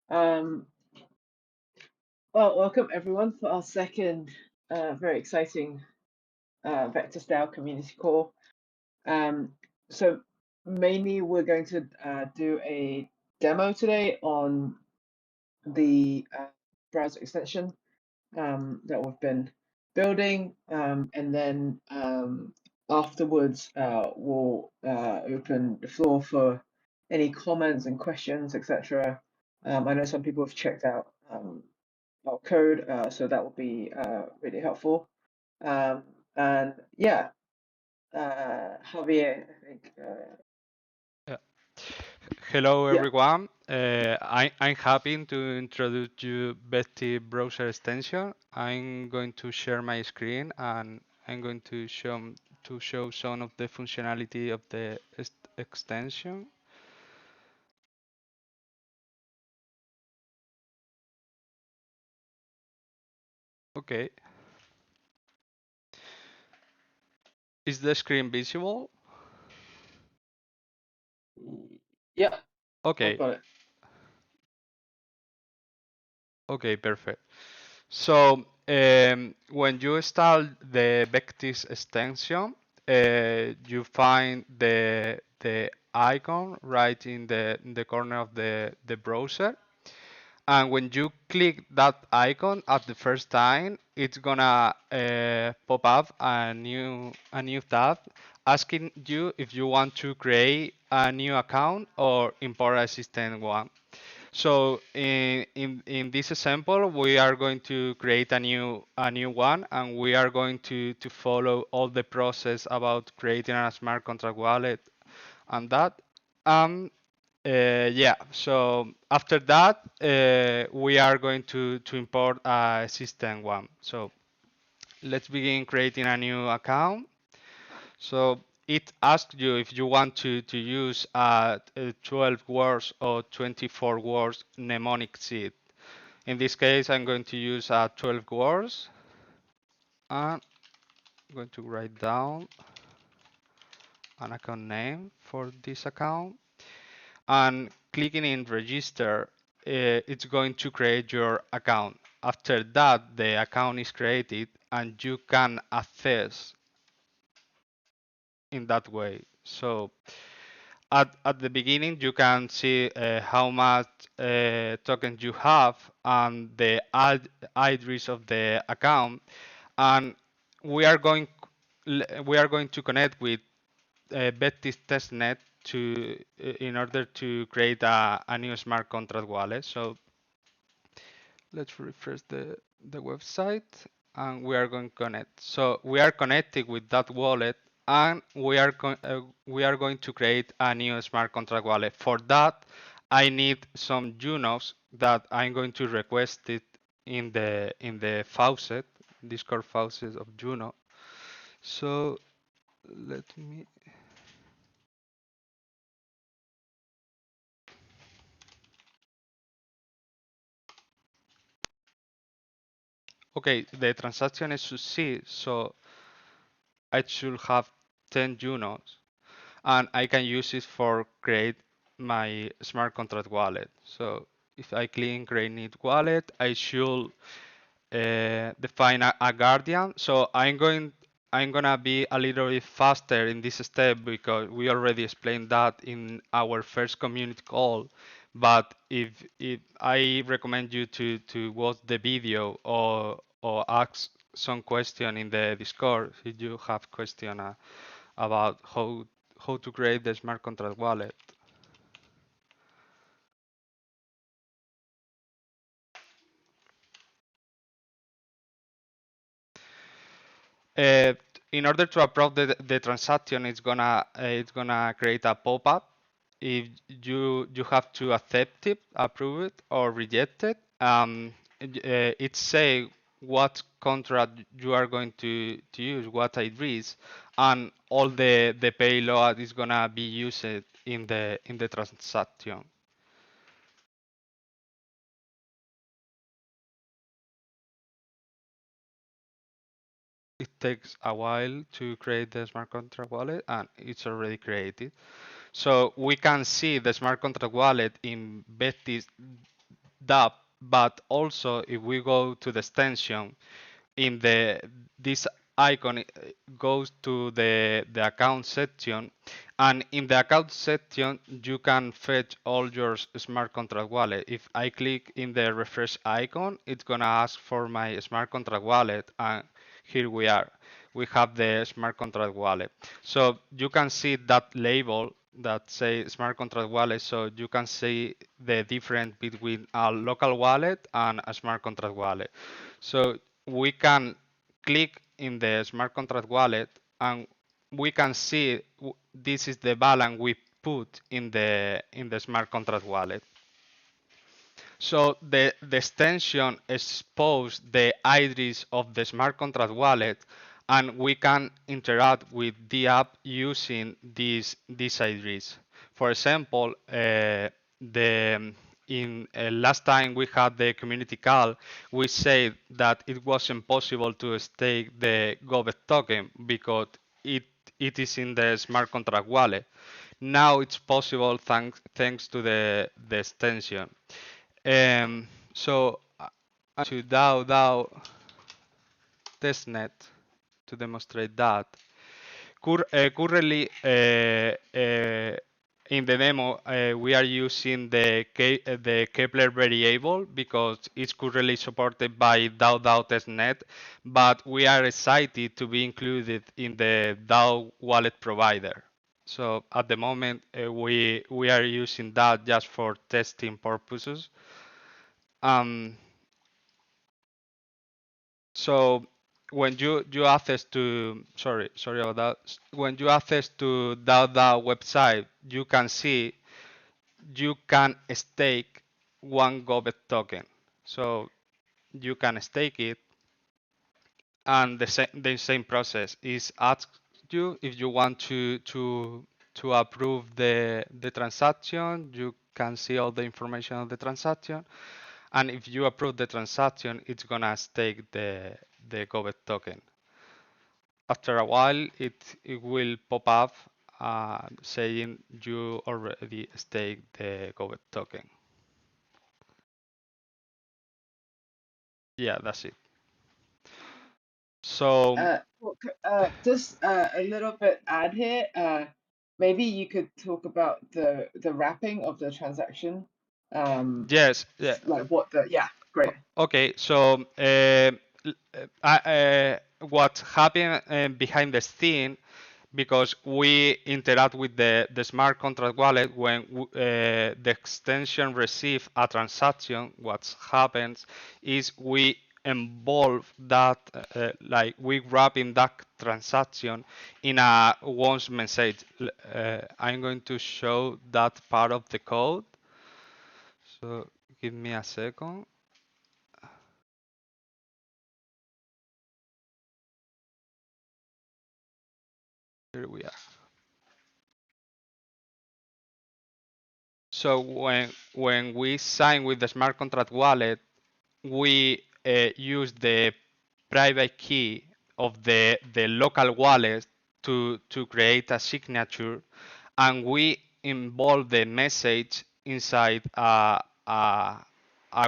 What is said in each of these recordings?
Um, well, welcome everyone for our second very exciting VectisDAO community call. So mainly we're going to do a demo today on the browser extension that we've been building, and then afterwards we'll open the floor for any comments and questions, etc. I know some people have checked out our code, so that will be really helpful. And yeah, Javier, I think. Yeah. Hello Yeah, everyone. I'm happy to introduce you Betty browser extension. I'm going to share my screen and I'm going to show some of the functionality of the extension. Okay. Is the screen visible? yeah, I've Okay. got it. Okay, perfect. So when you install the Vectis extension, you find the icon right in the corner of the browser. And when you click that icon at the first time, it's gonna pop up a new tab asking you if you want to create a new account or import a existing one. So in this example, we are going to create a new one, and we are going to follow all the process about creating a smart contract wallet and that. Um, yeah. So after that, we are going to import a system one. So let's begin creating a new account. So it asks you if you want to use a 12 words or 24 words mnemonic seed. In this case, I'm going to use 12 words, and I'm going to write down an account name for this account. And clicking in register, it's going to create your account. After that, the account is created and you can access in that way. So at the beginning, you can see how much tokens you have and the address of the account. And we are going we are going to connect with Bettis testnet to in order to create a new smart contract wallet. So let's refresh the website and we are going to connect. So we are connected with that wallet and we are going to create a new smart contract wallet. For that, I need some UNOs that I'm going to request it in the faucet, Discord faucet of Juno. So let me. Okay, the transaction is succeed, so I should have 10 UNOs, and I can use it for create my smart contract wallet. So if I click create new wallet, I should define a guardian. So I'm gonna be a little bit faster in this step because we already explained that in our first community call. But if I recommend you to watch the video or ask some question in the Discord if you have question about how to create the smart contract wallet. Uh, in order to approve the transaction, it's gonna create a pop-up. If you have to accept it, approve it, or reject it. It say what contract you are going to use, what address, and all the payload is gonna be used in the transaction. It takes a while to create the smart contract wallet, and it's already created. So we can see the smart contract wallet in Bettis dApp, but also if we go to the extension, in this icon goes to the account section, and in the account section you can fetch all your smart contract wallet. If I click in the refresh icon, it's gonna ask for my smart contract wallet, and here we are. We have the smart contract wallet. So you can see that label that say smart contract wallet, so you can see the difference between a local wallet and a smart contract wallet. So we can click in the smart contract wallet, and we can see this is the balance we put in the smart contract wallet. So the extension exposes the address of the smart contract wallet, and we can interact with the app using this address. For example, the in last time we had the community call, we said that it was impossible to stake the GOBET token because it it is in the smart contract wallet. Now it's possible thanks to the extension. So to DAO testnet to demonstrate that. Currently, in the demo, we are using the Kepler variable because it's currently supported by DAO testnet, but we are excited to be included in the DAO wallet provider. So at the moment, we are using that just for testing purposes. Um, So when you access to sorry about that. When you access to that website, you can see you can stake one GOBET token. So you can stake it, and the same process is asked you if you want to approve the transaction. You can see all the information of the transaction, and if you approve the transaction, it's gonna stake the GOBET token. After a while, it will pop up saying you already staked the GOBET token. Yeah, that's it. So Just a little bit add here. Maybe you could talk about the wrapping of the transaction. yes, yeah. Like what the yeah, great. Okay, so what happened behind the scene, because we interact with the smart contract wallet when the extension receive a transaction, what happens is we involve that, like we wrap in that transaction in a once message. I'm going to show that part of the code. So give me a second. Here we are. So when we sign with the smart contract wallet, we use the private key of the local wallet to create a signature, and we involve the message inside a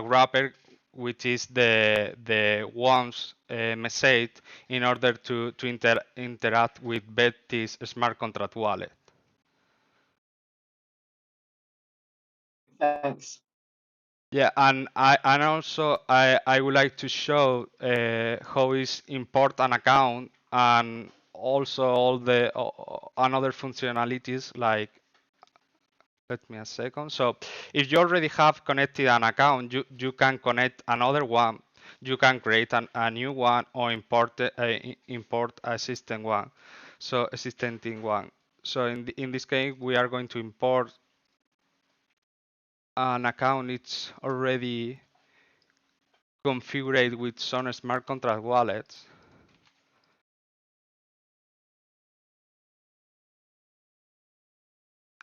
wrapper, which is the once message, in order to interact with Betty's smart contract wallet. Thanks. Yeah, and I would like to show how is import an account, and also all the another functionalities, like, let me a second. So if you already have connected an account, you can connect another one. You can create a new one, or import a existing one. So existing one. So in this case, we are going to import an account. It's already configured with some smart contract wallets.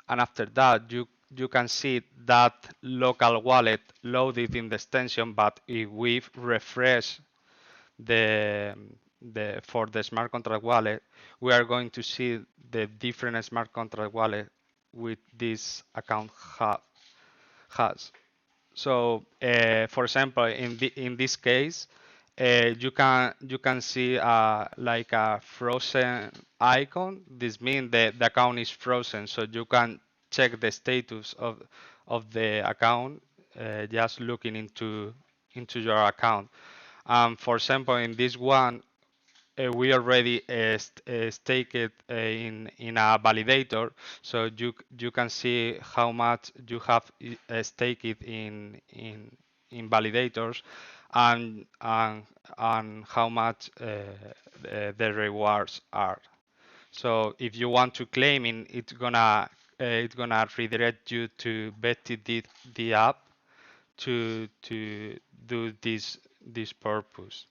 And after that, you can see that local wallet loaded in the extension. But if we refresh the for the smart contract wallet, we are going to see the different smart contract wallet with this account has. So, for example, in this case, you can see like a frozen icon. This means that the account is frozen, so you can check the status of the account just looking into your account. For example, in this one, we already stake it in a validator, so you can see how much you have staked it in validators, and how much the rewards are. So if you want to claim it, it's gonna redirect you to VectisDAO to do this purpose.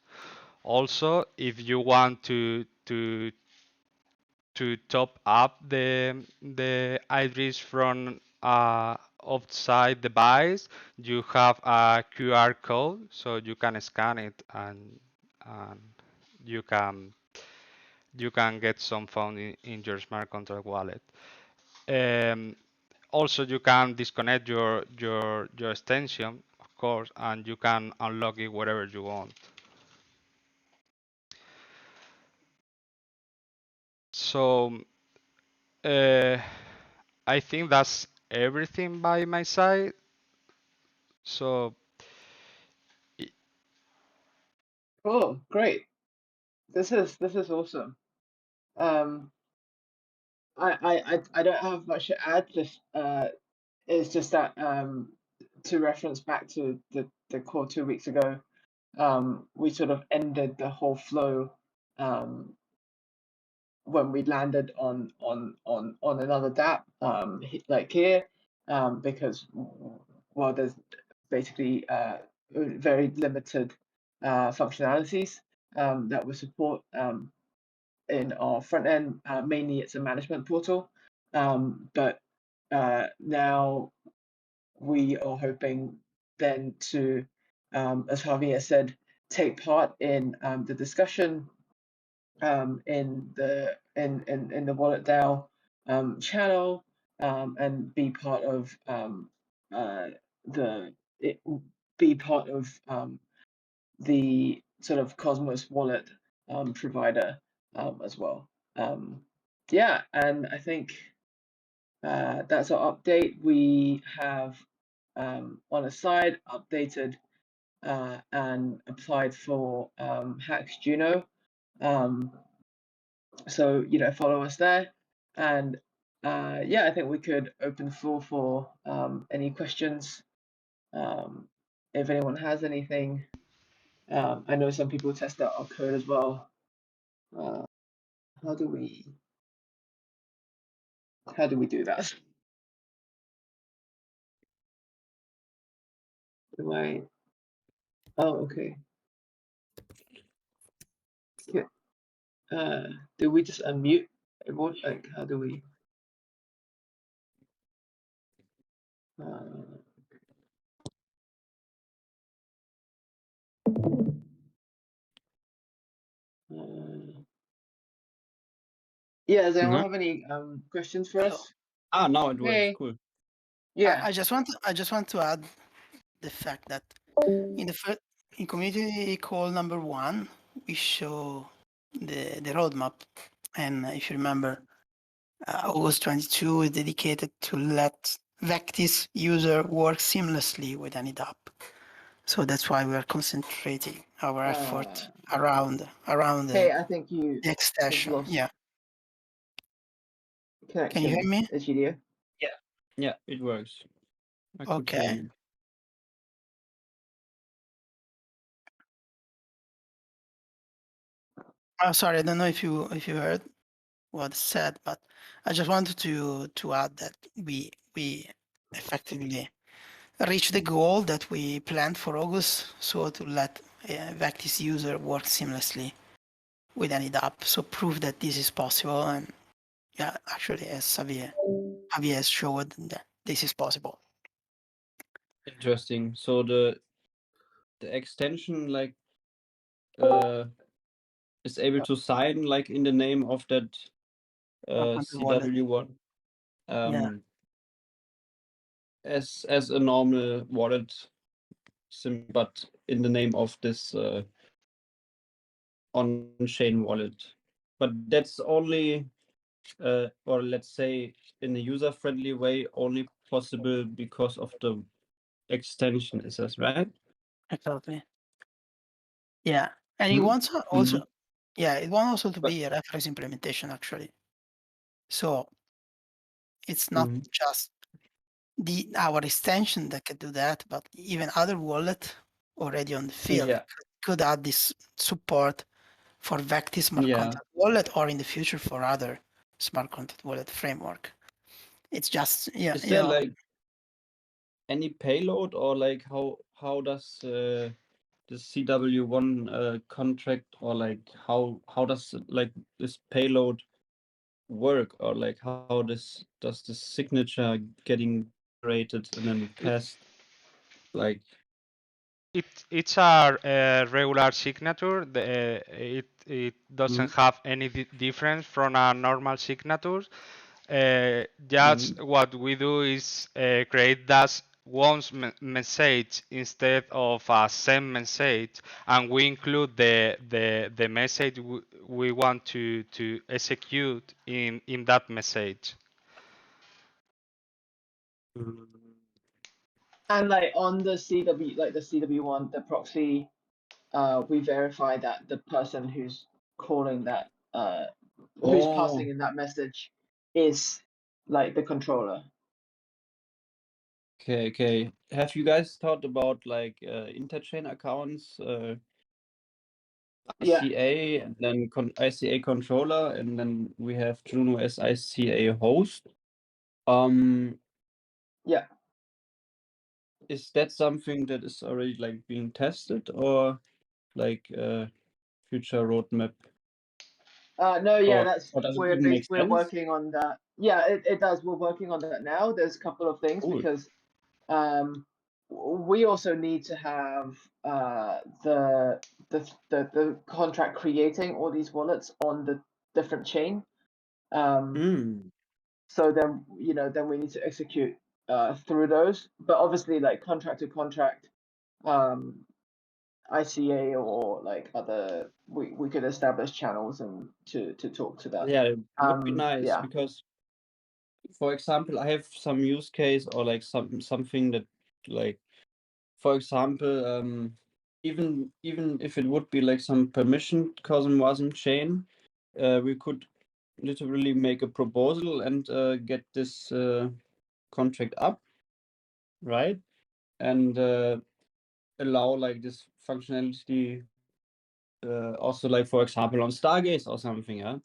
Also, if you want to top up the iris from outside device, you have a QR code, so you can scan it, and you can get some fund in your smart contract wallet. Um, Also, you can disconnect your extension, of course, and you can unlock it wherever you want. So I think that's everything by my side. So Oh, great. This is awesome. I don't have much to add. Just it's just that to reference back to the call 2 weeks ago, we sort of ended the whole flow when we landed on another dApp, like here, because well, there's basically very limited functionalities that we support in our front end. Mainly, it's a management portal, but now we are hoping then to, as Javier said, take part in the discussion in the Wallet DAO channel, and be part of the sort of Cosmos wallet provider as well. Yeah, and I think that's our update. We have on a side updated and applied for Hacks Juno. So follow us there, and yeah, I think we could open the floor for any questions, if anyone has anything. I know some people test out our code as well. How do we do that? Do I? Oh, okay. Yeah. Do we just unmute everyone? Like, how do we? Yeah, does anyone have any questions for us? Now it works. Hey. Cool. Yeah. I just want to add the fact that in community call number 1, we show the roadmap, and if you remember, August 22 is dedicated to let Vectis user work seamlessly with any dApp. So that's why we are concentrating our effort around Hey, I think the extension. Yeah. Connection. Can you hear me? Egidio? Yeah, it works. I could hear Okay. you. Oh, sorry, I don't know if you heard what said, but I just wanted to add that we effectively reached the goal that we planned for August, so to let Vectis user work seamlessly with any dApp. So prove that this is possible, and yeah, actually, as Javier has showed, that this is possible. Interesting. So the extension like is able to sign like in the name of that CW1 Yeah. as a normal wallet but in the name of this on-chain wallet. But that's only, or let's say in a user-friendly way, only possible because of the extension. Is that right? Exactly. Yeah, and it Hmm? wants also, Mhm. yeah, it wants also to But- be a reference implementation actually. So it's not Mhm. just our extension that can do that, but even other wallet already on the field Yeah. could add this support for Vectis smart Yeah. contract wallet, or in the future for other smart contract wallet framework. It's just, yeah, Is there like any payload, or like how does the CW1 contract, or like how does like this payload work, or like how does the signature getting generated and then passed, like It's a regular signature. It doesn't Mhm. have any difference from a normal signature. Just Mhm. what we do is create that once message instead of a send message, and we include the message we want to execute in that message. And like on the CW, like the CW1, the proxy, we verify that the person who's calling that, who's passing Oh, in that message is like the controller. okay. Have you guys thought about like interchain accounts, Yeah, ICA, and then ICA controller, and then we have Juno as ICA host? yeah. Is that something that is already like being tested, or like future roadmap, No, yeah, or does it even make we're sense? working on that. Yeah, it does. We're working on that now. There's a couple of things Cool. because we also need to have the contract creating all these wallets on the different chain. Mm. So then, you know, then we need to execute through those. But obviously, like contract to contract, ICA or like other, we could establish channels and to talk to that. Yeah, it would be nice, Yeah, because, for example, I have some use case, or like something that, like, for example, even if it would be like some permission COSM chain, we could literally make a proposal and get this contract up, right? And allow like this functionality also, like, for example, on Stargaze or something, yeah.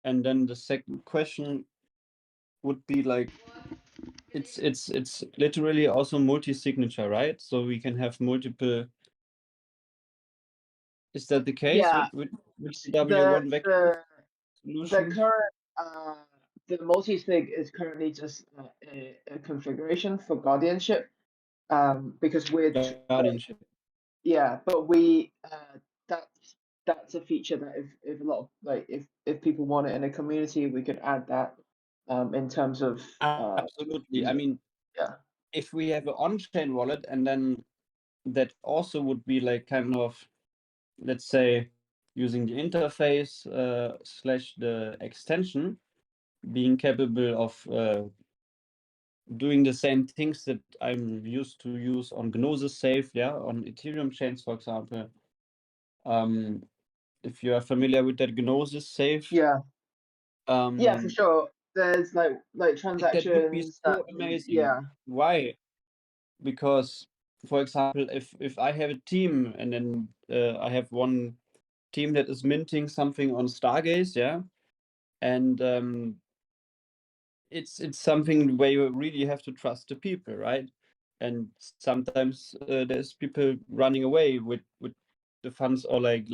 And then the second question would be like, it's literally also multi-signature, right? So we can have multiple. Is that the case yeah. with The CW1 vector the the solutions? current the multi-sig is currently just a configuration for guardianship, because we're like, Guardianship. yeah, but we that's a feature that if a lot of like if people want it in a community, we could add that in terms of Absolutely. I the, mean, yeah, if we have an on-chain wallet, and then that also would be like kind of, let's say, using the interface slash the extension, being capable of doing the same things that I'm used to use on Gnosis Safe, yeah, on Ethereum chains, for example. If you are familiar with that Gnosis Safe, yeah, yeah, for um, sure. There's like that would be transactions that, so amazing. yeah, Why? Because, for example, if I have a team, and then I have one team that is minting something on Stargaze, yeah, and it's something where you really have to trust the people, right? And sometimes there's people running away with the funds, or like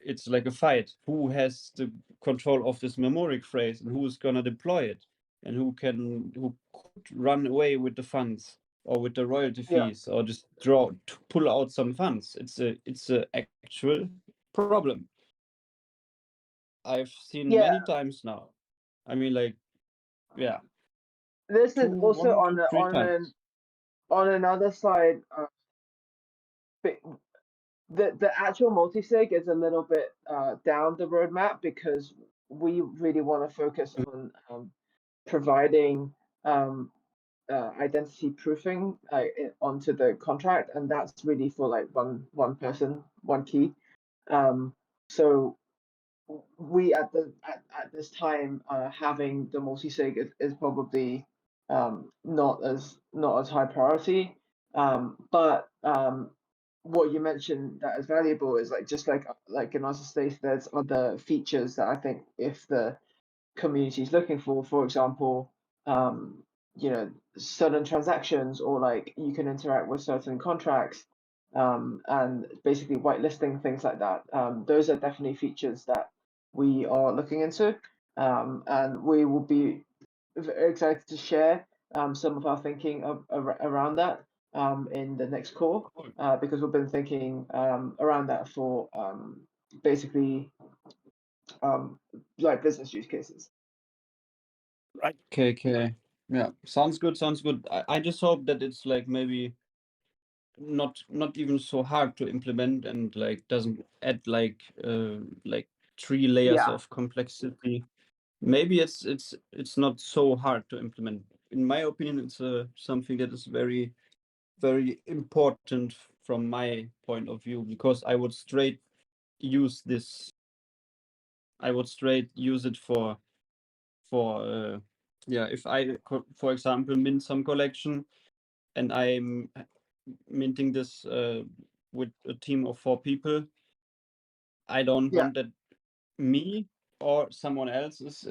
it's like a fight. Who has the control of this memoric phrase, and who's gonna deploy it, and who could run away with the funds, or with the royalty yeah, fees, or just pull out some funds? It's a actual problem. I've seen yeah. many times now. I mean, like, yeah, This two, is also one, two, three times. on another side. the actual multi-sig is a little bit down the roadmap because we really want to focus on providing identity proofing onto the contract, and that's really for like one person, one key. So we at this time having the multi-sig is probably not as high priority. But what you mentioned that is valuable is like just like in other states, there's other features that I think if the community is looking for example, you know, certain transactions, or like you can interact with certain contracts, and basically whitelisting, things like that. Those are definitely features that we are looking into, and we will be very excited to share some of our thinking around that in the next call, because we've been thinking around that for basically like business use cases. Right. Okay. Yeah, sounds good. I just hope that it's like maybe not even so hard to implement and like doesn't add like 3 layers Yeah. of complexity. Maybe it's not so hard to implement. In my opinion, it's something that is very important from my point of view, because I would straight use this. I would straight use it for if I for example mint some collection and I'm minting this with a team of 4 people. I don't Yeah. want that me or someone else is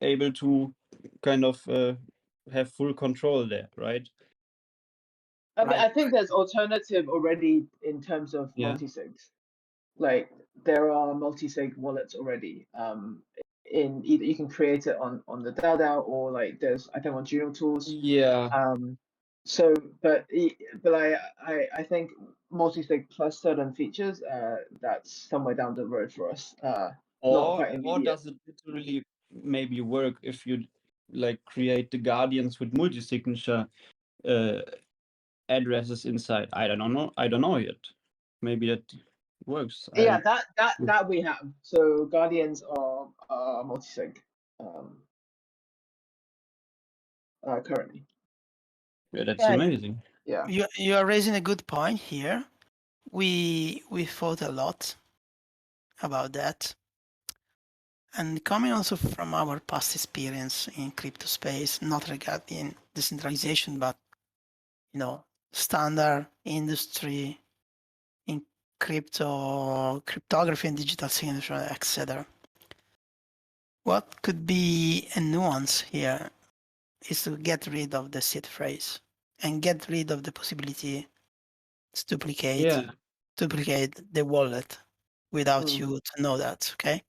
able to kind of have full control there, right? I mean, Right. I think there's alternative already in terms of Yeah. multi-sigs. Like there are multi-sig wallets already. In either you can create it on the dAO, or like there's I think on Juno Tools. Yeah. So, but I think multi-sig plus certain features, that's somewhere down the road for us. Not quite Or immediate. does it literally maybe work if you like create the guardians with multi-signature addresses inside? I don't know yet. Maybe that works. Yeah, that we have. So Guardians are multi-sig currently. Yeah, that's Yeah, amazing. Yeah. you are raising a good point here. We thought a lot about that, and coming also from our past experience in crypto space, not regarding decentralization, but standard industry in cryptography and digital signature, etc. What could be a nuance here is to get rid of the seed phrase and get rid of the possibility to duplicate the wallet without you to know that. Okay,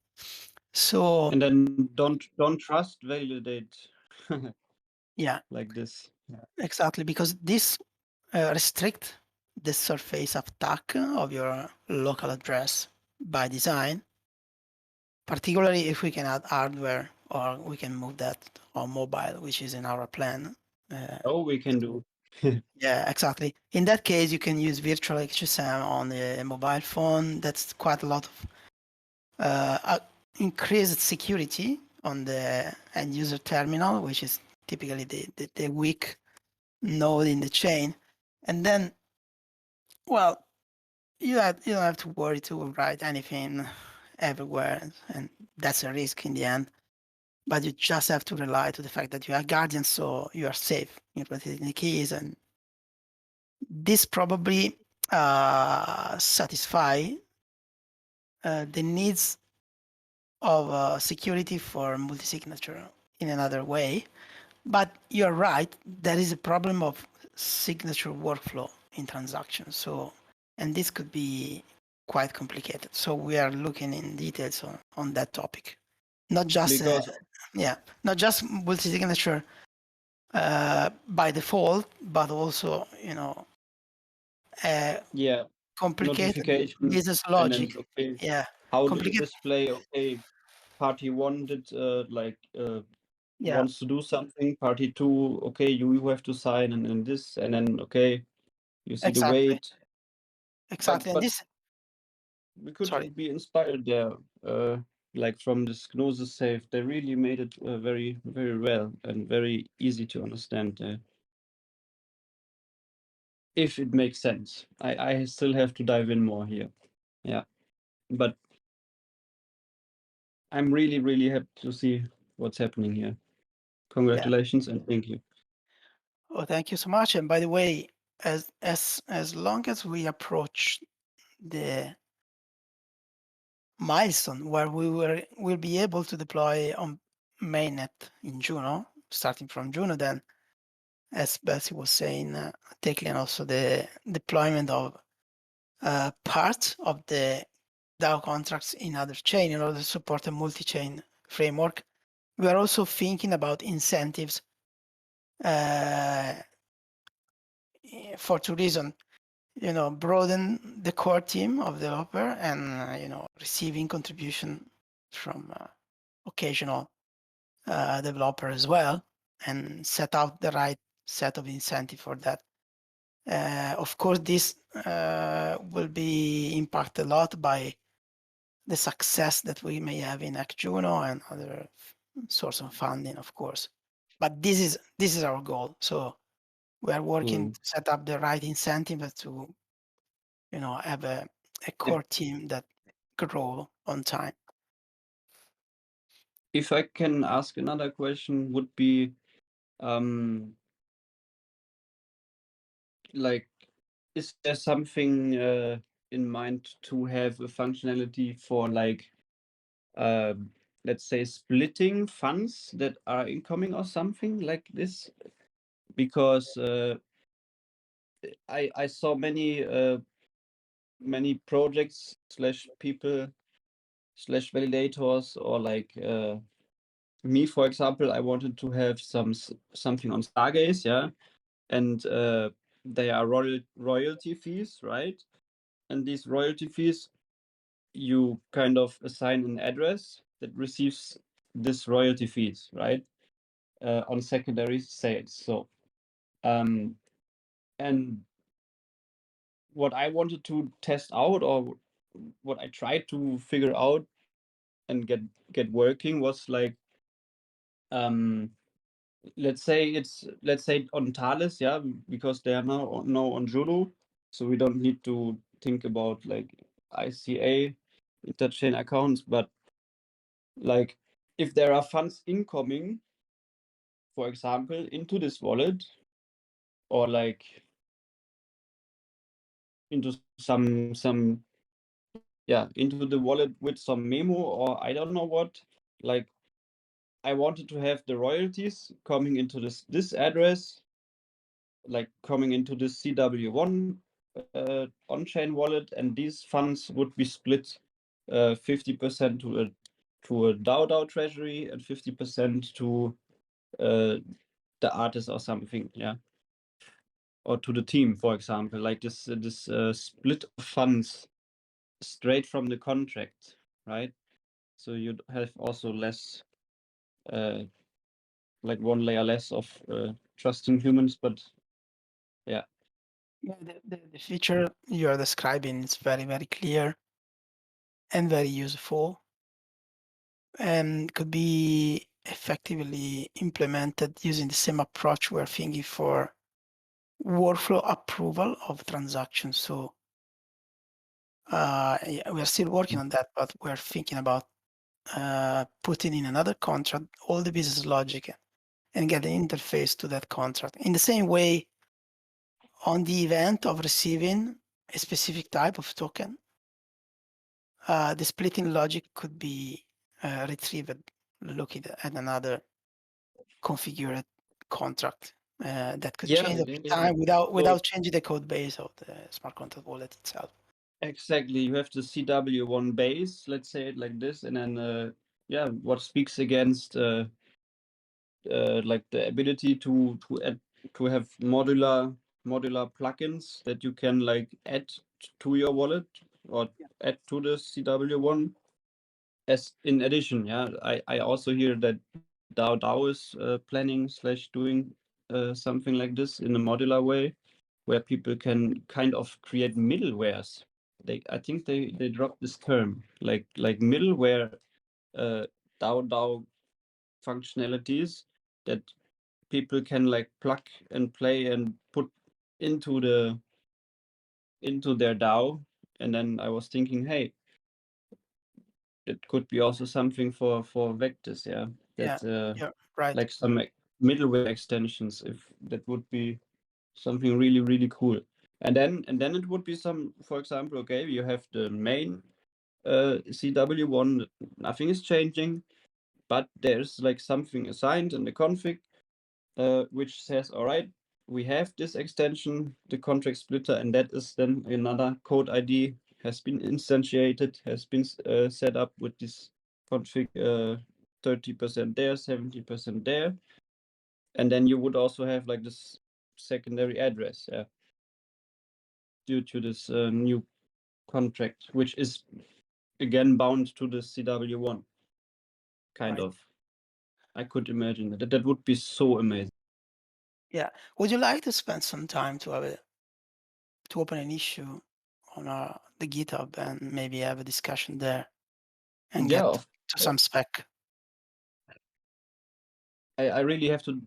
so And then don't trust, validate. yeah, Like this. Yeah. exactly, because this restrict the surface of attack of your local address by design, particularly if we can add hardware or we can move that on mobile, which is in our plan. We can do. Yeah, exactly. In that case, you can use virtual HSM on a mobile phone. That's quite a lot of increased security on the end user terminal, which is typically the weak node in the chain. And then, well, you don't have to worry to write anything everywhere, and that's a risk in the end. But you just have to rely to the fact that you are guardian, so you are safe in rotating the keys, and this probably satisfy the needs of security for multi-signature in another way. But you're right, there is a problem of signature workflow in transactions. So, and this could be quite complicated. So we are looking in details on that topic. Not just Because not just multi-signature by default, but also complicated notification business and then logic. Yeah, how do you complicated. display party 1 did Yeah, wants to do something, party 2 you have to sign and this, and then you see the exactly. weight. Exactly. but And this, we could sorry. be inspired there, like from this Gnosis safe. They really made it very, very well and very easy to understand. If it makes sense, I still have to dive in more here. Yeah, but I'm really, really happy to see what's happening here. Congratulations and thank you. Oh, thank you so much. And by the way, as long as we approach the milestone where we'll be able to deploy on mainnet in Juno, starting from Juno, then as Betsy was saying, tackling also the deployment of parts of the DAO contracts in other chain in order to support a multi-chain framework. We are also thinking about incentives for two reasons. Broaden the core team of developer and receiving contribution from occasional developer as well, and set out the right set of incentive for that. Of course, this will be impacted a lot by the success that we may have in Juno and other source of funding, of course. But this is our goal. So we are working to set up the right incentive to, have a core team that grow on time. If I can ask another question, would be like, is there something in mind to have a functionality for like, let's say, splitting funds that are incoming or something like this? Because I saw many projects / people / validators, or like me, for example, I wanted to have something on Stargaze, yeah, and they are royalty fees, right? And these royalty fees, you kind of assign an address that receives this royalty fees, right? On secondary sales. So, and what I wanted to test out, or what I tried to figure out and get working, was like, let's say on Thales, yeah, because they are now on Juno, so we don't need to think about like ICA interchain accounts, but like if there are funds incoming, for example, into this wallet, or like into into the wallet with some memo, or I don't know what, like I wanted to have the royalties coming into this address, like coming into this CW1 on-chain wallet, and these funds would be split 50% to a DAO treasury and 50% to the artist or something, yeah, or to the team, for example, like this split of funds straight from the contract, right? So you'd have also less, like one layer less of trusting humans, but yeah. Yeah, the feature you are describing is very, very clear and very useful, and could be effectively implemented using the same approach we're thinking for workflow approval of transactions. So we're still working on that, but we're thinking about putting in another contract all the business logic and get an interface to that contract. In the same way, on the event of receiving a specific type of token, the splitting logic could be retrieved looking at another configured contract that could change over time without changing the code base of the smart contract wallet itself. Exactly. You have the CW1 base, let's say it like this, and then what speaks against like the ability to have modular plugins that you can like add to your wallet, or add to the CW1. As in addition, yeah, I also hear that DAO is planning / doing something like this in a modular way. where people can kind of create middlewares. I think they dropped this term, like middleware DAO functionalities that people can like plug and play and put into their DAO. And then I was thinking, hey, it could be also something for Vectis, yeah. That Yeah, right. like some middleware extensions, if that would be something really, really cool. And then it would be some, for example, okay, you have the main CW1, nothing is changing, but there's like something assigned in the config which says, all right, we have this extension, the contract splitter, and that is then another code ID has been instantiated, has been set up with this config 30% there, 70% there. And then you would also have like this secondary address, yeah, due to this new contract, which is again bound to the CW1, kind Right. of. I could imagine that would be so amazing. Yeah. Would you like to spend some time to open an issue on the GitHub and maybe have a discussion there and Yeah, get to some spec? I really have to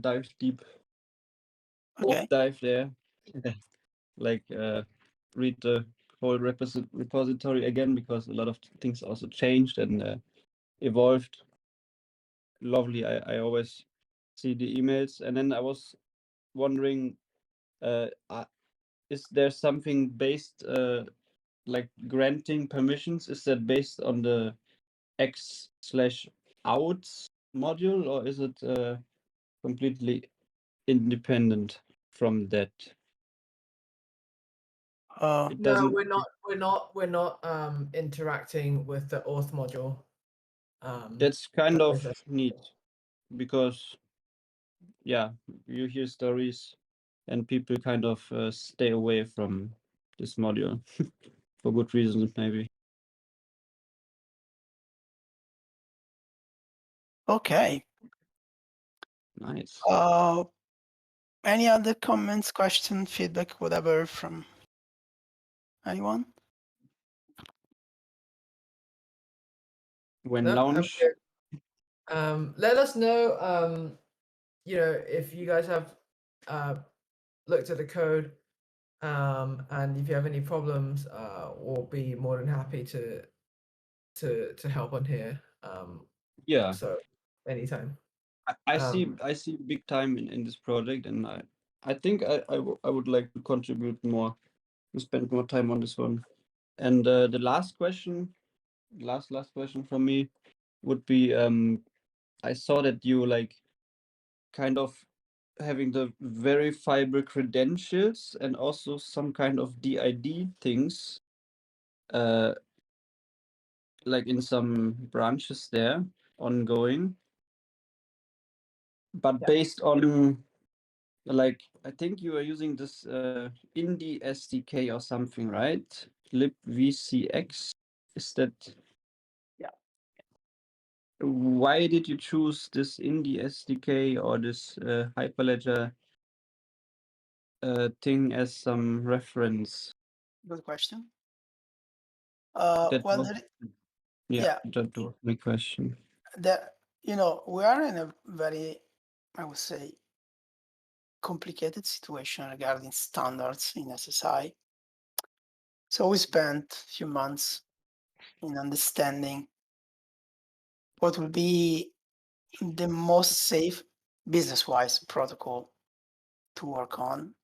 dive deep, Okay. dive there, like read the whole repository again, because a lot of things also changed and evolved. Lovely. I always see the emails, and then I was wondering, is there something based like granting permissions? Is that based on the x/outs module, or is it completely independent from that? It No, doesn't. we're not interacting with the auth module. That's kind that of is neat, because yeah, you hear stories and people kind of stay away from this module for good reasons, maybe. Okay. Nice. Any other comments, questions, feedback, whatever from anyone? When No, I'm launch, good. Let us know, you know, if you guys have looked at the code, and if you have any problems, we'll be more than happy to help on here. yeah, So anytime. I see big time in this project, and I think I would like to contribute more, to spend more time on this one. And the last question from me would be, I saw that you like kind of having the verifiable credentials and also some kind of DID things, like in some branches there ongoing, but based on, like, I think you are using this Indie SDK or something, right? libvcx, is that? Yeah. Why did you choose this Indie SDK or this Hyperledger thing as some reference? Good question. That Well, was, yeah, that was my question. we are in a very, I would say, complicated situation regarding standards in SSI. So we spent a few months in understanding what will be the most safe business-wise protocol to work on.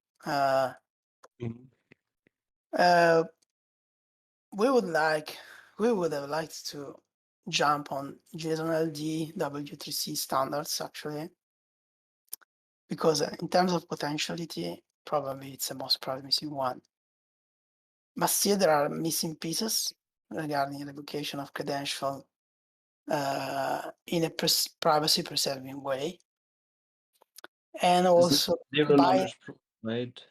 We would have liked to jump on JSON-LD W3C standards, actually, because in terms of potentiality, probably it's the most promising one. But still, there are missing pieces regarding revocation of credential in a privacy-preserving way, and also Zero knowledge proof, right?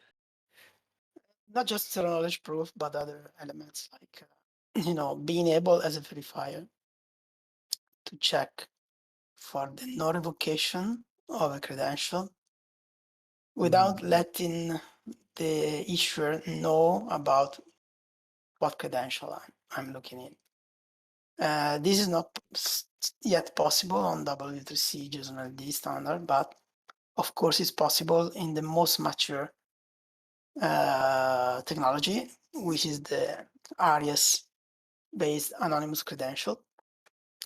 not just zero knowledge proof, but other elements like being able as a verifier to check for the no revocation of a credential without letting the issuer know about what credential I'm looking in. This is not yet possible on W3C JSON-LD standard, but of course it's possible in the most mature technology, which is the ARIES-based anonymous credential,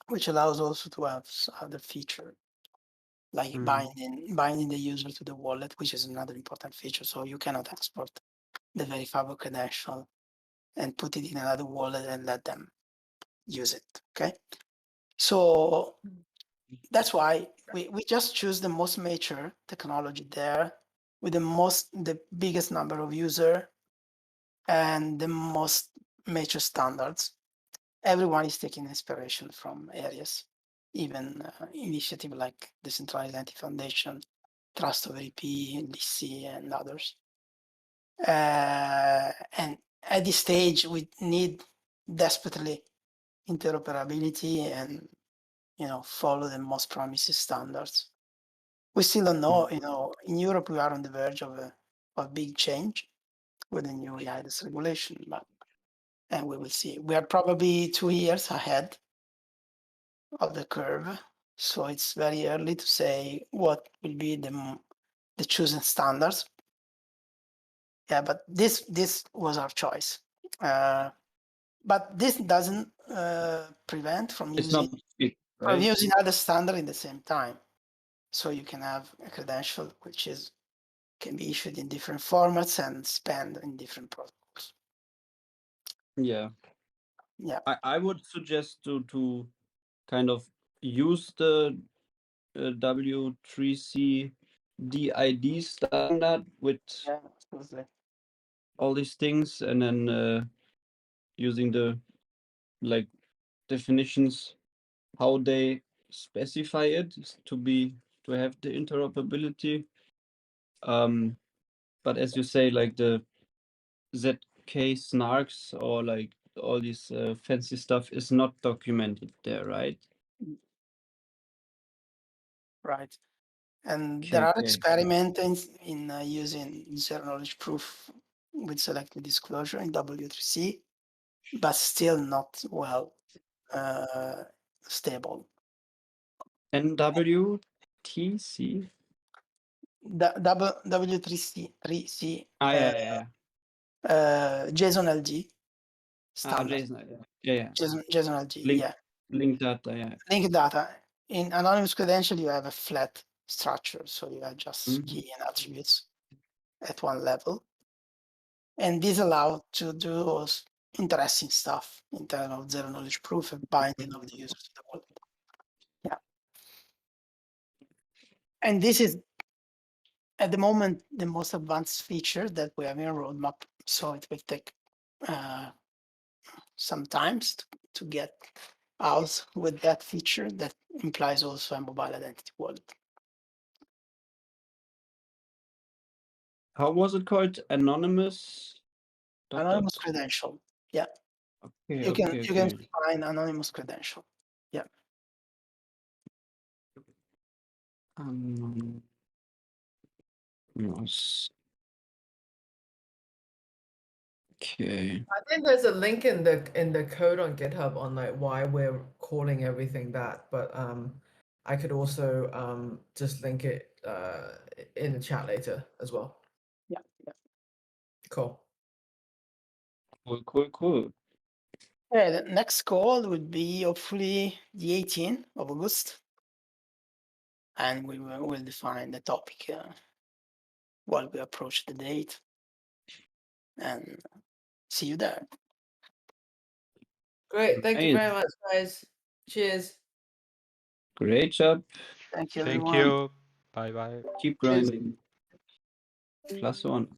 which allows also to have other feature like binding the user to the wallet, which is another important feature. So you cannot export the verifiable credential and put it in another wallet and let them use it. Okay. So that's why we just choose the most mature technology there with the biggest number of user and the most mature standards. Everyone is taking inspiration from areas, even initiative like Decentralized Identity Foundation, Trust over IP, DC, and others. And at this stage, we need desperately interoperability and follow the most promising standards. We still don't know. In Europe, we are on the verge of a big change with the new EIDAS regulation, and we will see. We are probably 2 years ahead of the curve, so it's very early to say what will be the chosen standards. Yeah, but this was our choice. But this doesn't prevent from using other standard in the same time. So you can have a credential which can be issued in different formats and spanned in different protocols. Yeah. Yeah. I would suggest to kind of use the W3C DID standard with all these things, and then using the definitions, how they specify it to have the interoperability. But as you say, like the ZK snarks or like all this fancy stuff is not documented there, right? Right. And there are experiments in using zero knowledge proof with selective disclosure in W3C, but still not well stable. NWTC? W3C, JSON-LD standard. JSON-LD, yeah. Linked data, yeah. Linked data. In anonymous credential, you have a flat structure, so you have just key and attributes at one level. And this allows to do interesting stuff in terms of zero knowledge proof and binding of the user to the wallet. Yeah. And this is, at the moment, the most advanced feature that we have in our roadmap. So it will take some time to get out with that feature that implies also a mobile identity wallet. How was it called? Anonymous? Anonymous credential. Yeah. Okay, you can find anonymous credential. Yeah. Yes. Okay. I think there's a link in the code on GitHub on like why we're calling everything that, but I could also just link it in the chat later as well. Yeah. Cool. Cool. Yeah, the next call would be hopefully the 18th of August, and we will define the topic while we approach the date, and see you there. Great. Thank you very much, guys. Cheers. Great job. Thank you, Thank everyone. you. Bye bye. Keep grinding. +1.